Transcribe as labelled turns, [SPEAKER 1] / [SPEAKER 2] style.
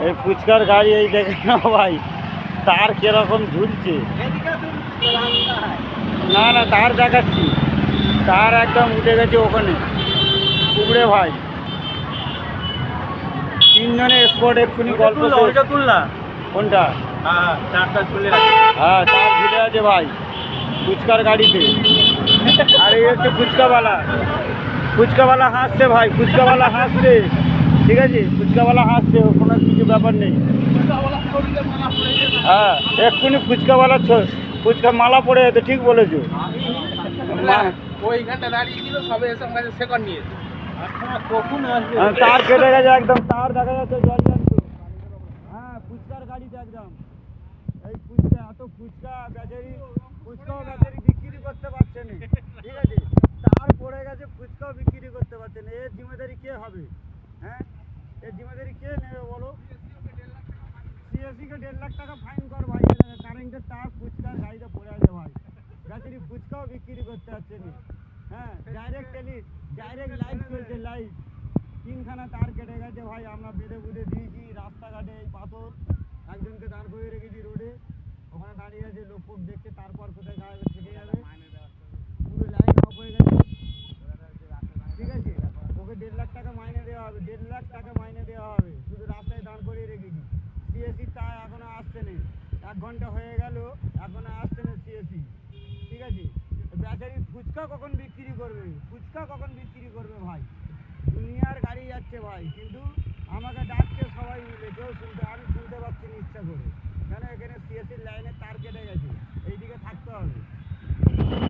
[SPEAKER 1] এই ফুচকার গাড়ি এই দেখে না ভাই, তার কিরকম ঝুলছে। না না, তার দেখাচ্ছি, তার একদম উঠে গেছে ওখানে উপরে ভাই। তিনজনে স্পট এক্ষুনি গল্প
[SPEAKER 2] তুলনা
[SPEAKER 1] কোনটা?
[SPEAKER 2] হ্যাঁ
[SPEAKER 1] হ্যাঁ, তার ঝুলে আছে ভাই ফুচকার গাড়িতে। আর এই হচ্ছে ফুচকাওয়ালা, ফুচকাওয়ালা হাসছে ভাই, ফুচকাওয়ালা হাসছে, ঠিক আছে, ফুচকাওয়ালা হাসছে, কোনো কিছু ব্যাপার নেই। হ্যাঁ, এক্ষুনি ফুচকাওয়ালা ফুচকা মালা পড়ে যেতে, ঠিক বলেছো।
[SPEAKER 2] ওইখানটা দাঁড়িয়ে ছিল, সবে এসে আমাকে সেকন্ড নিয়েছে।
[SPEAKER 1] তার কেটে গেছে একদম, তার দেখা যাচ্ছে জল জন্ত। হ্যাঁ, ফুচকার গাড়িতে একদম। এই ফুচকা, এত ফুচকা বেচারি, ফুচকাও বেচারি বিক্রি করতে পারছে না, ঠিক আছে, তার পড়ে গেছে, ফুচকাও বিক্রি করতে পারছে না। এর জিম্মেদারি কে হবে? হ্যাঁ, এর জিম্মেদারি কে নেবে বলো? সিএসিকে 1.5 লাখ টাকা ফাইন কর ভাই, কারেন্টের তার ফুচকার গাড়িতে পড়ে আছে ভাই, বেচারি ফুচকাও বিক্রি করতে পারছে না। হ্যাঁ, ডাইরেক্ট লাইভ চলছে, লাইভ। 3খানা তার কেটে গেছে ভাই, আমরা বেঁধে বুঝে দিয়েছি রাস্তাঘাটে, এই পাথর একজনকে দাঁড় করিয়ে রেখেছি রোডে, ওখানে দাঁড়িয়ে আছে, লোক ফোক দেখছে, তারপর কোথায় গাড়ি থেকে যাবে, পুরো লাইন অফ হয়ে গেছে, ঠিক আছে। ওকে 1.5 লাখ টাকা মাইনে দেওয়া হবে, 1.5 লাখ টাকা মাইনে দেওয়া হবে, শুধু রাস্তায় দাঁড় করিয়ে রেখেছি। সিএসি তা এখনো আসছে নেই, 1 ঘন্টা হয়ে গেল, এখনো আসছে না সিএসি, ঠিক আছে। বেচারি ফুচকা কখন বিক্রি করবে, ফুচকা কখন বিক্রি করবে ভাই? দুনিয়ার গাড়ি যাচ্ছে ভাই, কিন্তু আমাকে ডাকছে সবাই মিলে, কেউ আমি শুনতে পাচ্ছি না ইচ্ছা করে, কেন এখানে সিএসির লাইনে তার কেটে গেছে, এইদিকে থাকতে হবে।